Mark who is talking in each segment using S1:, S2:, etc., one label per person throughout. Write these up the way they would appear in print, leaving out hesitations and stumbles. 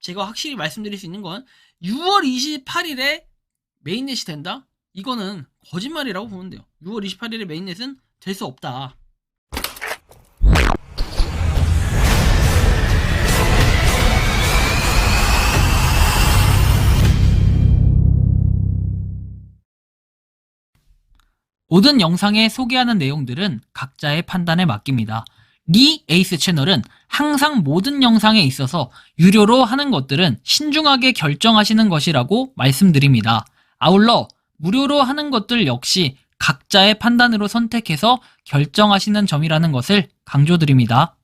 S1: 제가 확실히 말씀드릴 수 있는 건 6월 28일에 메인넷이 된다? 이거는 거짓말이라고 보면 돼요. 6월 28일에 메인넷은 될 수 없다. 모든 영상에 소개하는 내용들은 각자의 판단에 맡깁니다. 리 에이스 채널은 항상 모든 영상에 있어서 유료로 하는 것들은 신중하게 결정하시는 것이라고 말씀드립니다. 아울러 무료로 하는 것들 역시 각자의 판단으로 선택해서 결정하시는 점이라는 것을 강조드립니다.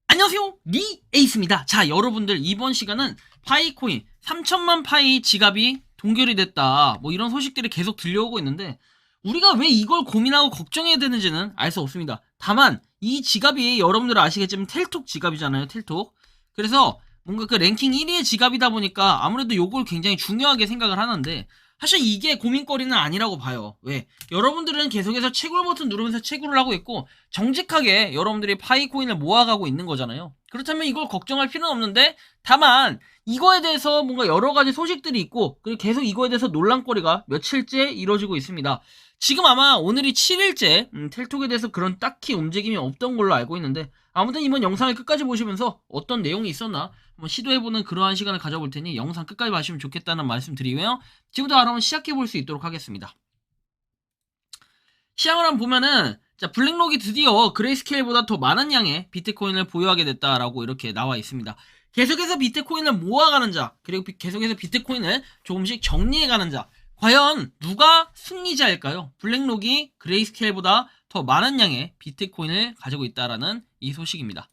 S1: 안녕하세요, 리 에이스입니다. 자, 여러분들 이번 시간은 파이코인 3천만 파이 지갑이 동결이 됐다, 뭐 이런 소식들이 계속 들려오고 있는데 우리가 왜 이걸 고민하고 걱정해야 되는지는 알 수 없습니다. 다만 이 지갑이 여러분들 아시겠지만 텔톡 지갑이잖아요. 텔톡. 그래서 뭔가 그 랭킹 1위의 지갑이다 보니까 아무래도 요걸 굉장히 중요하게 생각을 하는데, 사실 이게 고민거리는 아니라고 봐요. 왜? 여러분들은 계속해서 채굴 버튼 누르면서 채굴을 하고 있고 정직하게 여러분들이 파이코인을 모아가고 있는 거잖아요. 그렇다면 이걸 걱정할 필요는 없는데, 다만 이거에 대해서 뭔가 여러가지 소식들이 있고, 그리고 계속 이거에 대해서 논란거리가 며칠째 이루어지고 있습니다. 지금 아마 오늘이 7일째 텔톡에 대해서 그런 딱히 움직임이 없던 걸로 알고 있는데, 아무튼 이번 영상을 끝까지 보시면서 어떤 내용이 있었나 한번 시도해보는 그러한 시간을 가져볼 테니 영상 끝까지 봐주시면 좋겠다는 말씀 드리고요. 지금부터 바로 한번 시작해볼 수 있도록 하겠습니다. 시황을 한번 보면은, 자, 블랙록이 드디어 그레이스케일보다 더 많은 양의 비트코인을 보유하게 됐다라고 이렇게 나와 있습니다. 계속해서 비트코인을 모아가는 자, 그리고 계속해서 비트코인을 조금씩 정리해가는 자, 과연 누가 승리자일까요? 블랙록이 그레이스케일보다 더 많은 양의 비트코인을 가지고 있다라는 이 소식입니다.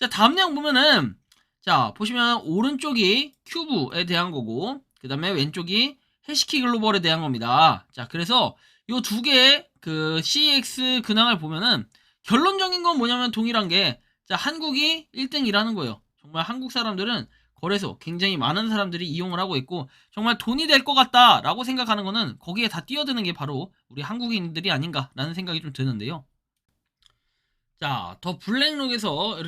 S1: 자, 다음 내용 보면은, 자, 보시면 오른쪽이 큐브에 대한 거고, 그 다음에 왼쪽이 해시키 글로벌에 대한 겁니다. 자, 그래서 요 두 개의 그 CEX 근황을 보면은 결론적인 건 뭐냐면 동일한 게, 자, 한국이 1등이라는 거예요. 정말 한국 사람들은 거래소 굉장히 많은 사람들이 이용을 하고 있고, 정말 돈이 될 것 같다라고 생각하는 거는 거기에 다 뛰어드는 게 바로 우리 한국인들이 아닌가라는 생각이 좀 드는데요. 자, 더 블록에서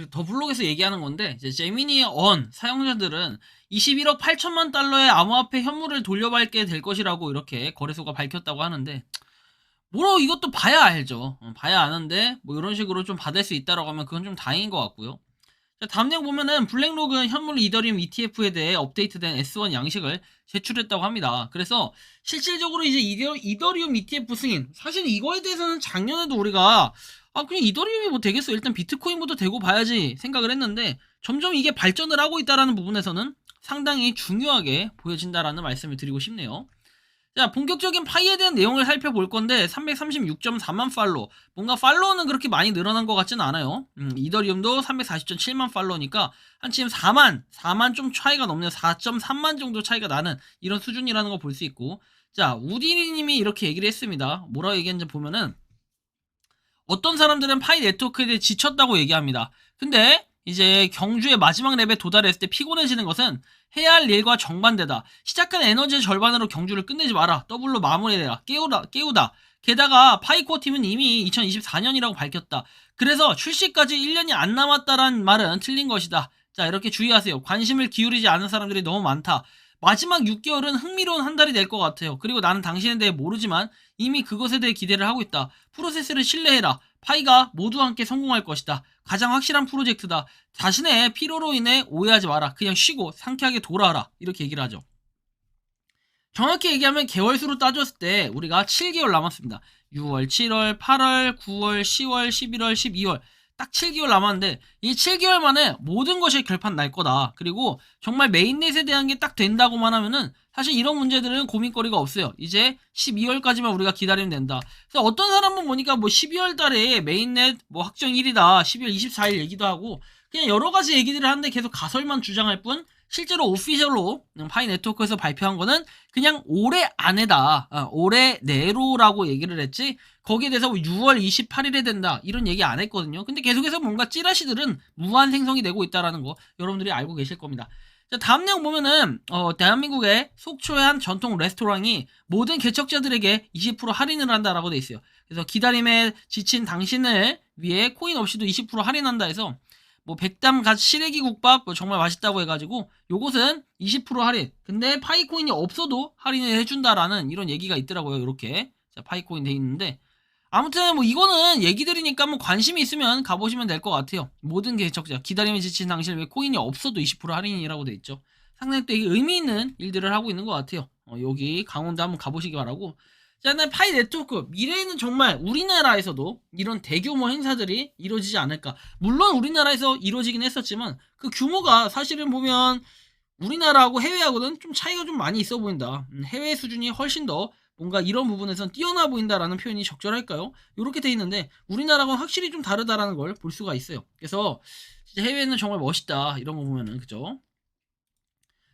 S1: 얘기하는 건데, 이제 제미니 언 사용자들은 21억 8천만 달러의 암호화폐 현물을 돌려받게 될 것이라고 이렇게 거래소가 밝혔다고 하는데, 뭐로 이것도 봐야 알죠. 봐야 아는데 뭐 이런 식으로 좀 받을 수 있다라고 하면 그건 좀 다행인 것 같고요. 자, 다음 내용 보면은 블랙록은 현물 이더리움 ETF에 대해 업데이트된 S1 양식을 제출했다고 합니다. 그래서 실질적으로 이제 이더리움 ETF 승인, 사실 이거에 대해서는 작년에도 우리가 그냥 이더리움이 뭐 되겠어, 일단 비트코인부터 되고 봐야지 생각을 했는데, 점점 이게 발전을 하고 있다라는 부분에서는 상당히 중요하게 보여진다라는 말씀을 드리고 싶네요. 자, 본격적인 파이에 대한 내용을 살펴볼 건데, 336.4만 팔로우. 뭔가 팔로우는 그렇게 많이 늘어난 것 같지는 않아요. 이더리움도 340.7만 팔로우니까 한 지금 4만 좀 차이가 넘네요. 4.3만 정도 차이가 나는 이런 수준이라는 거 볼 수 있고, 자, 우디님이 이렇게 얘기를 했습니다. 뭐라고 얘기했는지 보면은, 어떤 사람들은 파이 네트워크에 대해 지쳤다고 얘기합니다. 근데 이제 경주의 마지막 랩에 도달했을 때 피곤해지는 것은 해야 할 일과 정반대다. 시작한 에너지의 절반으로 경주를 끝내지 마라. 더블로 마무리해라. 깨우다. 게다가 파이코어 팀은 이미 2024년이라고 밝혔다. 그래서 출시까지 1년이 안 남았다란 말은 틀린 것이다. 자, 이렇게 주의하세요. 관심을 기울이지 않은 사람들이 너무 많다. 마지막 6개월은 흥미로운 한 달이 될 것 같아요. 그리고 나는 당신에 대해 모르지만 이미 그것에 대해 기대를 하고 있다. 프로세스를 신뢰해라. 파이가 모두 함께 성공할 것이다. 가장 확실한 프로젝트다. 자신의 피로로 인해 오해하지 마라. 그냥 쉬고 상쾌하게 돌아와라. 이렇게 얘기를 하죠. 정확히 얘기하면 개월수로 따졌을 때 우리가 7개월 남았습니다. 6월, 7월, 8월, 9월, 10월, 11월, 12월, 딱 7개월 남았는데 이 7개월 만에 모든 것이 결판 날 거다. 그리고 정말 메인넷에 대한 게 딱 된다고만 하면은 사실 이런 문제들은 고민거리가 없어요. 이제 12월까지만 우리가 기다리면 된다. 그래서 어떤 사람은 보니까 뭐 12월 달에 메인넷 뭐 확정일이다, 12월 24일 얘기도 하고 그냥 여러 가지 얘기들을 하는데 계속 가설만 주장할 뿐, 실제로 오피셜로 파이 네트워크에서 발표한 거는 그냥 올해 안에다, 올해 내로라고 얘기를 했지, 거기에 대해서 6월 28일에 된다 이런 얘기 안 했거든요. 근데 계속해서 뭔가 찌라시들은 무한 생성이 되고 있다라는 거 여러분들이 알고 계실 겁니다. 자, 다음 내용 보면은 대한민국의 속초의 한 전통 레스토랑이 모든 개척자들에게 20% 할인을 한다라고 돼 있어요. 그래서 기다림에 지친 당신을 위해 코인 없이도 20% 할인한다 해서 뭐 백담 갓 시래기 국밥 뭐 정말 맛있다고 해가지고 요것은 20% 할인. 근데 파이코인이 없어도 할인을 해준다라는 이런 얘기가 있더라고요. 이렇게 자 파이코인 돼 있는데 아무튼 뭐 이거는 얘기들이니까 뭐 관심이 있으면 가보시면 될 것 같아요. 모든 개척자 기다림에 지친 당신 왜 코인이 없어도 20% 할인이라고 돼 있죠. 상당히 또 이게 의미 있는 일들을 하고 있는 것 같아요. 여기 강원도 한번 가보시기 바라고. 자, 나 파이 네트워크 미래에는 정말 우리나라에서도 이런 대규모 행사들이 이루어지지 않을까. 물론 우리나라에서 이루어지긴 했었지만 그 규모가 사실은 보면 우리나라하고 해외하고는 좀 차이가 좀 많이 있어 보인다. 해외 수준이 훨씬 더 뭔가 이런 부분에선 뛰어나 보인다라는 표현이 적절할까요? 이렇게 돼 있는데 우리나라하고는 확실히 좀 다르다라는 걸 볼 수가 있어요. 그래서 진짜 해외는 정말 멋있다 이런 거 보면은 그죠?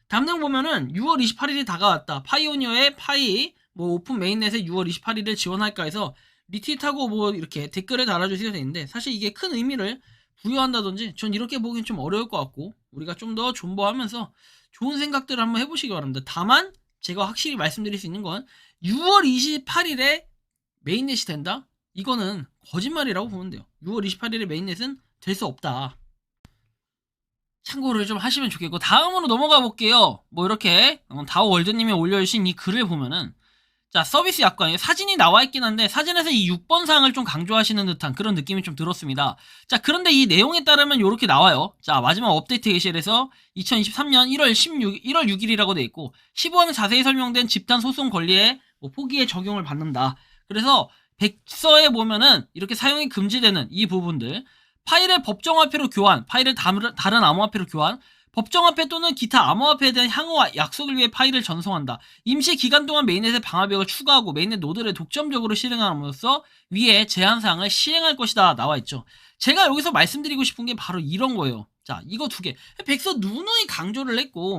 S1: 다음 내용 보면은 6월 28일이 다가왔다. 파이오니어의 파이 뭐 오픈 메인넷에 6월 28일을 지원할까 해서 리트윗하고 뭐 이렇게 댓글을 달아주시게 되는데 사실 이게 큰 의미를 부여한다든지 전 이렇게 보기엔 좀 어려울 것 같고 우리가 좀 더 존버하면서 좋은 생각들을 한번 해보시기 바랍니다. 다만 제가 확실히 말씀드릴 수 있는 건 6월 28일에 메인넷이 된다? 이거는 거짓말이라고 보면 돼요. 6월 28일에 메인넷은 될 수 없다. 참고를 좀 하시면 좋겠고 다음으로 넘어가 볼게요. 뭐 이렇게 다오월드님이 올려주신 이 글을 보면은 자 서비스 약관 사진이 나와 있긴 한데 사진에서 이 6번 사항을 좀 강조하시는 듯한 그런 느낌이 좀 들었습니다. 자 그런데 이 내용에 따르면 이렇게 나와요. 자 마지막 업데이트 게시일에서 2023년 1월 6일이라고 돼 있고 15화는 자세히 설명된 집단 소송 권리의 뭐 포기에 적용을 받는다. 그래서 백서에 보면은 이렇게 사용이 금지되는 이 부분들 파일을 법정화폐로 교환, 파일을 다른 암호화폐로 교환, 법정화폐 또는 기타 암호화폐에 대한 향후와 약속을 위해 파일을 전송한다. 임시 기간 동안 메인넷에 방화벽을 추가하고 메인넷 노드를 독점적으로 실행함으로써 위에 제한사항을 시행할 것이다 나와있죠. 제가 여기서 말씀드리고 싶은 게 바로 이런 거예요. 자 이거 두 개 백서 누누이 강조를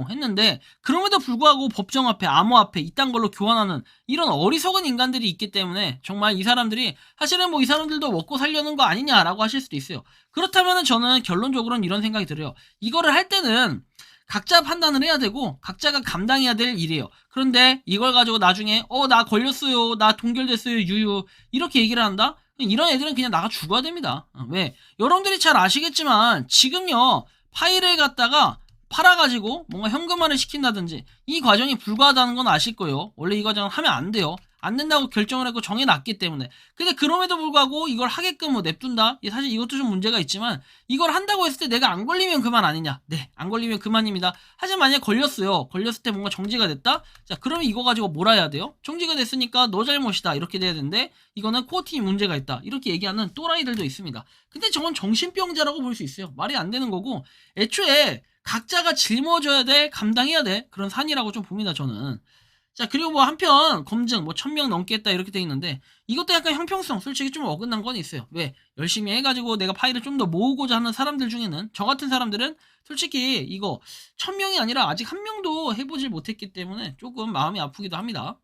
S1: 했는데 그럼에도 불구하고 법정화폐, 암호화폐 이딴 걸로 교환하는 이런 어리석은 인간들이 있기 때문에 정말 이 사람들이 사실은 뭐 이 사람들도 먹고 살려는 거 아니냐라고 하실 수도 있어요. 그렇다면 저는 결론적으로는 이런 생각이 들어요. 이거를 할 때는 각자 판단을 해야 되고 각자가 감당해야 될 일이에요. 그런데 이걸 가지고 나중에 나 걸렸어요, 나 동결됐어요, 유유 이렇게 얘기를 한다? 이런 애들은 그냥 나가 죽어야 됩니다. 왜? 여러분들이 잘 아시겠지만 지금요 파일을 갖다가 팔아가지고 뭔가 현금화를 시킨다든지 이 과정이 불가하다는 건 아실 거예요. 원래 이 과정은 하면 안 돼요. 안 된다고 결정을 했고 정해놨기 때문에. 근데 그럼에도 불구하고 이걸 하게끔 뭐 냅둔다? 사실 이것도 좀 문제가 있지만 이걸 한다고 했을 때 내가 안 걸리면 그만 아니냐? 네, 안 걸리면 그만입니다. 하지만 만약에 걸렸어요. 걸렸을 때 뭔가 정지가 됐다? 자, 그러면 이거 가지고 뭐라 해야 돼요? 정지가 됐으니까 너 잘못이다. 이렇게 돼야 되는데 이거는 코어팀이 문제가 있다. 이렇게 얘기하는 또라이들도 있습니다. 근데 저건 정신병자라고 볼 수 있어요. 말이 안 되는 거고 애초에 각자가 짊어져야 돼, 감당해야 돼 그런 산이라고 좀 봅니다. 저는. 자 그리고 뭐 한편 검증 뭐 1000명 넘게 했다 이렇게 돼 있는데 이것도 약간 형평성 솔직히 좀 어긋난 건 있어요. 왜? 열심히 해가지고 내가 파일을 좀 더 모으고자 하는 사람들 중에는 저 같은 사람들은 솔직히 이거 1000명이 아니라 아직 한 명도 해보질 못했기 때문에 조금 마음이 아프기도 합니다.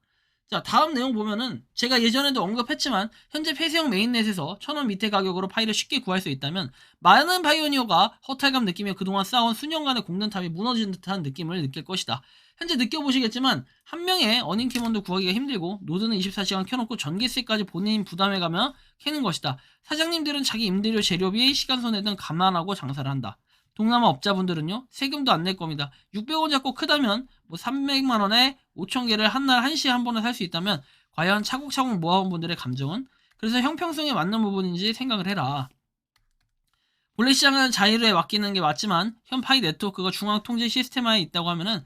S1: 자 다음 내용 보면은 제가 예전에도 언급했지만 현재 폐쇄형 메인넷에서 1000원 밑에 가격으로 파일을 쉽게 구할 수 있다면 많은 파이오니어가 허탈감 느끼며 그동안 쌓아온 수년간의 공든탑이 무너진 듯한 느낌을 느낄 것이다. 현재 느껴보시겠지만 한 명의 어닝팀원도 구하기가 힘들고 노드는 24시간 켜놓고 전기세까지 본인 부담해가며 캐는 것이다. 사장님들은 자기 임대료, 재료비, 시간 손해 등 감안하고 장사를 한다. 동남아 업자분들은요 세금도 안 낼 겁니다. 600원 잡고 크다면 뭐 300만원에 5,000개를 한 날 한시에 한 번에 살 수 있다면 과연 차곡차곡 모아온 분들의 감정은? 그래서 형평성에 맞는 부분인지 생각을 해라. 본래 시장은 자유에 맡기는 게 맞지만 현 파이 네트워크가 중앙 통제 시스템화에 있다고 하면은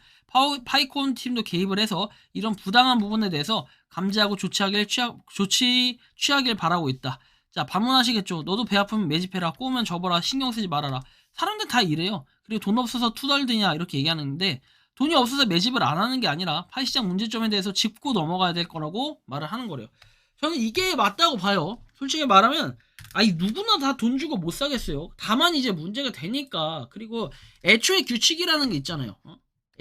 S1: 파이콘 팀도 개입을 해서 이런 부당한 부분에 대해서 감지하고 조치 취하길 바라고 있다. 자 반문하시겠죠. 너도 배 아프면 매집해라. 꼬우면 접어라. 신경 쓰지 말아라. 사람들 다 이래요. 그리고 돈 없어서 투덜드냐 이렇게 얘기하는데 돈이 없어서 매집을 안 하는 게 아니라 파이시장 문제점에 대해서 짚고 넘어가야 될 거라고 말을 하는 거래요. 저는 이게 맞다고 봐요. 솔직히 말하면 누구나 다 돈 주고 못 사겠어요. 다만 이제 문제가 되니까. 그리고 애초에 규칙이라는 게 있잖아요.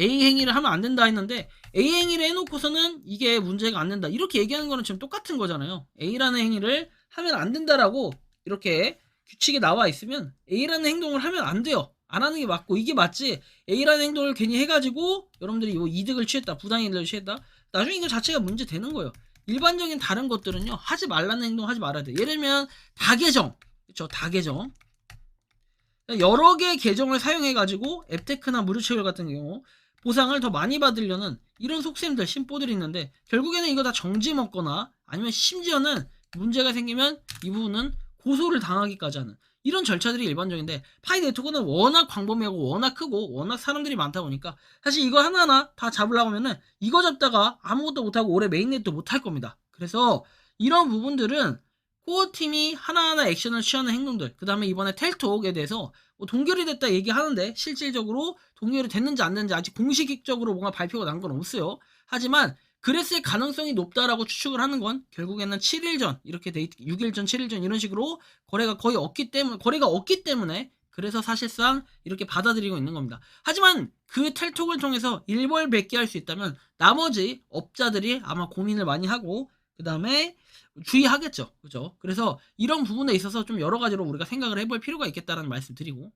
S1: A 행위를 하면 안 된다 했는데 A 행위를 해놓고서는 이게 문제가 안 된다 이렇게 얘기하는 거는 지금 똑같은 거잖아요. A라는 행위를 하면 안 된다라고 이렇게 규칙에 나와 있으면 A라는 행동을 하면 안 돼요. 안 하는 게 맞고 이게 맞지. A라는 행동을 괜히 해가지고 여러분들이 뭐 이득을 취했다, 부당이득을 취했다. 나중에 이거 자체가 문제 되는 거예요. 일반적인 다른 것들은요 하지 말라는 행동 하지 말아야 돼. 예를 들면 다계정, 그쵸? 다계정. 여러 개의 계정을 사용해가지고 앱테크나 무료체결 같은 경우 보상을 더 많이 받으려는 이런 속셈들, 심보들이 있는데 결국에는 이거 다 정지 먹거나 아니면 심지어는 문제가 생기면 이 부분은 고소를 당하기까지 하는 이런 절차들이 일반적인데 파이 네트워크는 워낙 광범위하고 워낙 크고 워낙 사람들이 많다 보니까 사실 이거 하나하나 다 잡으려고 하면은 이거 잡다가 아무것도 못하고 올해 메인넷도 못할 겁니다. 그래서 이런 부분들은 코어팀이 하나하나 액션을 취하는 행동들, 그 다음에 이번에 텔톡에 대해서 뭐 동결이 됐다 얘기하는데 실질적으로 동결이 됐는지 안 됐는지 아직 공식적으로 뭔가 발표가 난 건 없어요. 하지만 그랬을 가능성이 높다라고 추측을 하는 건 결국에는 7일 전 이렇게 돼 6일 전, 7일 전 이런 식으로 거래가 없기 때문에 그래서 사실상 이렇게 받아들이고 있는 겁니다. 하지만 그 텔톡을 통해서 일벌백계할 수 있다면 나머지 업자들이 아마 고민을 많이 하고 그 다음에 주의하겠죠. 그죠? 그래서 이런 부분에 있어서 좀 여러 가지로 우리가 생각을 해볼 필요가 있겠다는 말씀 드리고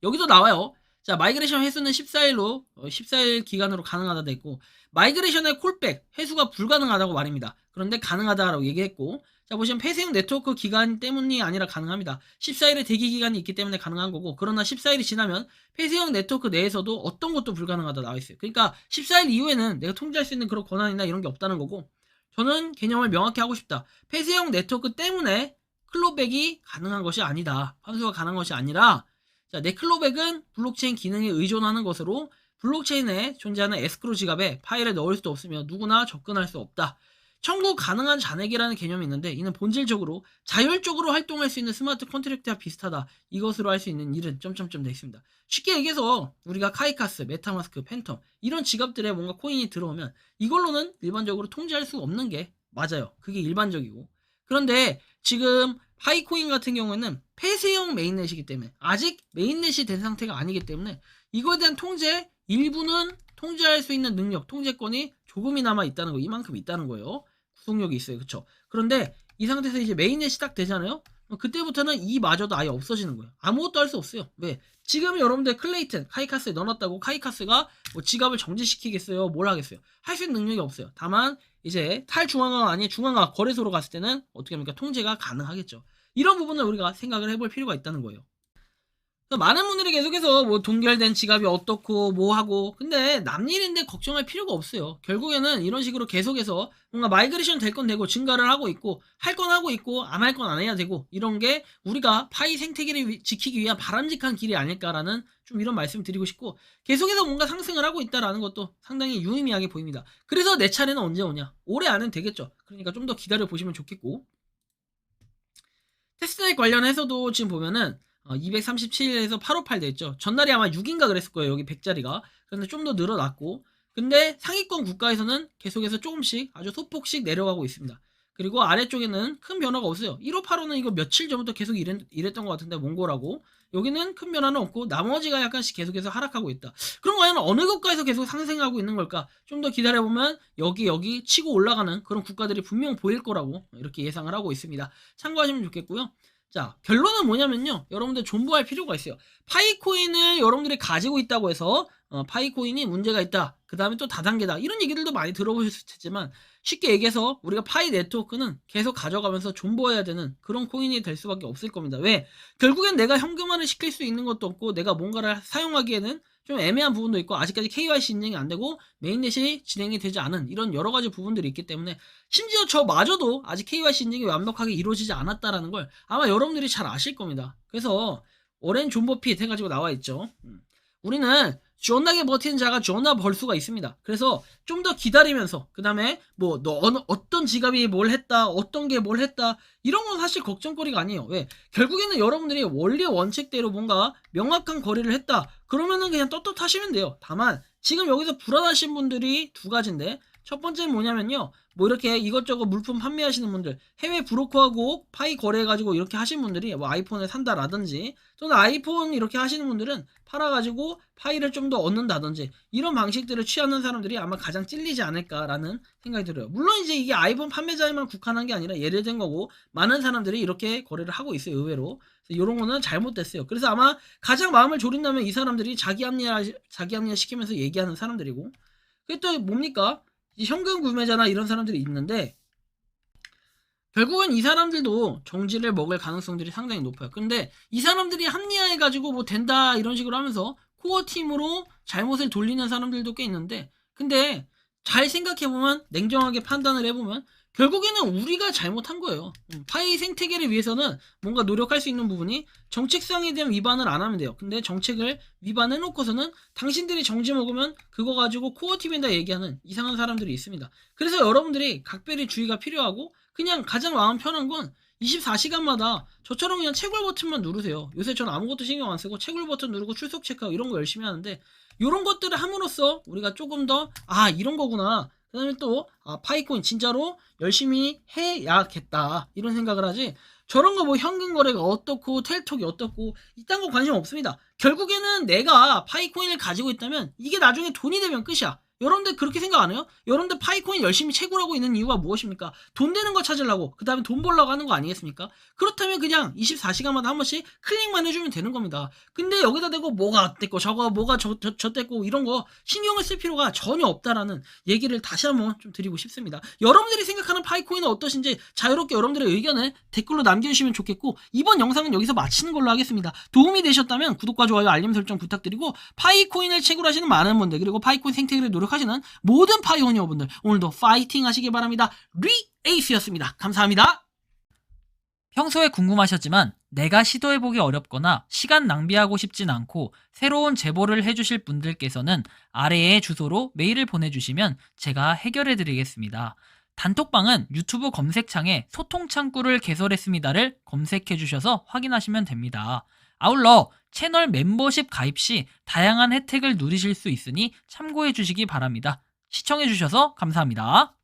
S1: 여기도 나와요. 자, 마이그레이션 횟수는 14일로 14일 기간으로 가능하다 됐고 마이그레이션의 콜백 횟수가 불가능하다고 말입니다. 그런데 가능하다라고 얘기했고 자, 보시면 폐쇄형 네트워크 기간 때문이 아니라 가능합니다. 14일의 대기 기간이 있기 때문에 가능한 거고 그러나 14일이 지나면 폐쇄형 네트워크 내에서도 어떤 것도 불가능하다 나와 있어요. 그러니까 14일 이후에는 내가 통제할 수 있는 그런 권한이나 이런 게 없다는 거고 저는 개념을 명확히 하고 싶다. 폐쇄형 네트워크 때문에 클로백이 가능한 것이 아니다. 환수가 가능한 것이 아니라 자, 네클로백은 블록체인 기능에 의존하는 것으로 블록체인에 존재하는 에스크로 지갑에 파일을 넣을 수도 없으며 누구나 접근할 수 없다. 청구 가능한 잔액이라는 개념이 있는데 이는 본질적으로 자율적으로 활동할 수 있는 스마트 컨트랙트와 비슷하다. 이것으로 할 수 있는 일은 점점점 되어 있습니다. 쉽게 얘기해서 우리가 카이카스, 메타마스크, 팬텀 이런 지갑들에 뭔가 코인이 들어오면 이걸로는 일반적으로 통제할 수 없는 게 맞아요. 그게 일반적이고 그런데 지금 파이코인 같은 경우에는 폐쇄형 메인넷이기 때문에 아직 메인넷이 된 상태가 아니기 때문에 이거에 대한 통제 일부는 통제할 수 있는 능력, 통제권이 조금이나마 있다는 거, 이만큼 있다는 거예요. 구속력이 있어요. 그쵸? 그런데 이 상태에서 이제 메인넷이 딱 되잖아요? 그때부터는 이마저도 아예 없어지는 거예요. 아무것도 할 수 없어요. 왜? 지금 여러분들 클레이튼, 카이카스에 넣어놨다고 카이카스가 뭐 지갑을 정지시키겠어요? 뭘 하겠어요? 할 수 있는 능력이 없어요. 다만 이제 탈중앙화가 아닌 중앙화 거래소로 갔을 때는 어떻게 합니까? 통제가 가능하겠죠. 이런 부분을 우리가 생각을 해볼 필요가 있다는 거예요. 많은 분들이 계속해서 뭐 동결된 지갑이 어떻고 뭐 하고 근데 남일인데 걱정할 필요가 없어요. 결국에는 이런 식으로 계속해서 뭔가 마이그레이션 될 건 되고 증가를 하고 있고 할 건 하고 있고 안 할 건 안 해야 되고 이런 게 우리가 파이 생태계를 지키기 위한 바람직한 길이 아닐까라는 좀 이런 말씀 드리고 싶고 계속해서 뭔가 상승을 하고 있다라는 것도 상당히 유의미하게 보입니다. 그래서 내 차례는 언제 오냐? 올해 안은 되겠죠. 그러니까 좀 더 기다려 보시면 좋겠고 테스트넷 관련해서도 지금 보면은 237에서 858 됐죠. 전날이 아마 6인가 그랬을 거예요. 여기 100자리가. 그런데 좀 더 늘어났고 근데 상위권 국가에서는 계속해서 조금씩 아주 소폭씩 내려가고 있습니다. 그리고 아래쪽에는 큰 변화가 없어요. 1585는 이거 며칠 전부터 계속 이랬던 것 같은데 몽골하고 여기는 큰 변화는 없고 나머지가 약간씩 계속해서 하락하고 있다. 그럼 과연 어느 국가에서 계속 상승하고 있는 걸까? 좀 더 기다려보면 여기 치고 올라가는 그런 국가들이 분명 보일 거라고 이렇게 예상을 하고 있습니다. 참고하시면 좋겠고요. 자, 결론은 뭐냐면요. 여러분들 존버할 필요가 있어요. 파이코인을 여러분들이 가지고 있다고 해서 파이코인이 문제가 있다. 그 다음에 또 다단계다. 이런 얘기들도 많이 들어보셨을 테지만 쉽게 얘기해서 우리가 파이 네트워크는 계속 가져가면서 존버해야 되는 그런 코인이 될 수밖에 없을 겁니다. 왜? 결국엔 내가 현금화를 시킬 수 있는 것도 없고 내가 뭔가를 사용하기에는 좀 애매한 부분도 있고 아직까지 KYC 인증이 안 되고 메인넷이 진행이 되지 않은 이런 여러 가지 부분들이 있기 때문에 심지어 저마저도 아직 KYC 인증이 완벽하게 이루어지지 않았다라는 걸 아마 여러분들이 잘 아실 겁니다. 그래서 오랜 존버핏 해가지고 나와 있죠. 우리는 존나게 버티는 자가 존나 벌 수가 있습니다. 그래서 좀 더 기다리면서 그 다음에 뭐 너 어떤 지갑이 뭘 했다 어떤 게 뭘 했다 이런 건 사실 걱정거리가 아니에요. 왜? 결국에는 여러분들이 원리 원칙대로 뭔가 명확한 거래를 했다 그러면은 그냥 떳떳하시면 돼요. 다만 지금 여기서 불안하신 분들이 두 가지인데 첫 번째는 뭐냐면요. 뭐 이렇게 이것저것 물품 판매하시는 분들 해외 브로커하고 파이 거래해가지고 이렇게 하시는 분들이 뭐 아이폰을 산다라든지 또는 아이폰 이렇게 하시는 분들은 팔아가지고 파이를 좀 더 얻는다든지 이런 방식들을 취하는 사람들이 아마 가장 찔리지 않을까라는 생각이 들어요. 물론 이제 이게 아이폰 판매자에만 국한한 게 아니라 예외된 거고 많은 사람들이 이렇게 거래를 하고 있어요. 의외로 이런 거는 잘못됐어요. 그래서 아마 가장 마음을 졸인다면 이 사람들이 자기 합리화 시키면서 얘기하는 사람들이고 그게 또 뭡니까? 현금 구매자나 이런 사람들이 있는데 결국은 이 사람들도 정지를 먹을 가능성들이 상당히 높아요. 근데 이 사람들이 합리화해가지고 뭐 된다 이런 식으로 하면서 코어 팀으로 잘못을 돌리는 사람들도 꽤 있는데, 근데 잘 생각해보면, 냉정하게 판단을 해보면 결국에는 우리가 잘못한 거예요. 파이 생태계를 위해서는 뭔가 노력할 수 있는 부분이, 정책상에 대한 위반을 안 하면 돼요. 근데 정책을 위반해놓고서는 당신들이 정지 먹으면 그거 가지고 코어 팀에다 얘기하는 이상한 사람들이 있습니다. 그래서 여러분들이 각별히 주의가 필요하고, 그냥 가장 마음 편한 건 24시간마다 저처럼 그냥 채굴 버튼만 누르세요. 요새 저는 아무것도 신경 안 쓰고 채굴 버튼 누르고 출석 체크하고 이런 거 열심히 하는데, 이런 것들을 함으로써 우리가 조금 더 이런 거구나, 그 다음에 또 파이코인 진짜로 열심히 해야겠다 이런 생각을 하지, 저런 거 뭐 현금 거래가 어떻고 텔톡이 어떻고 이딴 거 관심 없습니다. 결국에는 내가 파이코인을 가지고 있다면 이게 나중에 돈이 되면 끝이야. 여러분들 그렇게 생각 안 해요? 여러분들 파이코인 열심히 채굴하고 있는 이유가 무엇입니까? 돈 되는 거 찾으려고, 그 다음에 돈 벌려고 하는 거 아니겠습니까? 그렇다면 그냥 24시간마다 한 번씩 클릭만 해주면 되는 겁니다. 근데 여기다 대고 뭐가 어땠고 저거 뭐가 저땠고 이런 거 신경을 쓸 필요가 전혀 없다라는 얘기를 다시 한번 좀 드리고 싶습니다. 여러분들이 생각하는 파이코인은 어떠신지 자유롭게 여러분들의 의견을 댓글로 남겨주시면 좋겠고, 이번 영상은 여기서 마치는 걸로 하겠습니다. 도움이 되셨다면 구독과 좋아요 알림 설정 부탁드리고, 파이코인을 채굴하시는 많은 분들, 그리고 파이코인 생태계를 노력하시는 모든 파이오니어분들, 오늘도 파이팅 하시기 바랍니다. 리에이스였습니다. 감사합니다.
S2: 평소에 궁금하셨지만 내가 시도해보기 어렵거나 시간 낭비하고 싶진 않고 새로운 제보를 해주실 분들께서는 아래의 주소로 메일을 보내주시면 제가 해결해드리겠습니다. 단톡방은 유튜브 검색창에 소통창구를 개설했습니다를 검색해주셔서 확인하시면 됩니다. 아울러 채널 멤버십 가입 시 다양한 혜택을 누리실 수 있으니 참고해주시기 바랍니다. 시청해주셔서 감사합니다.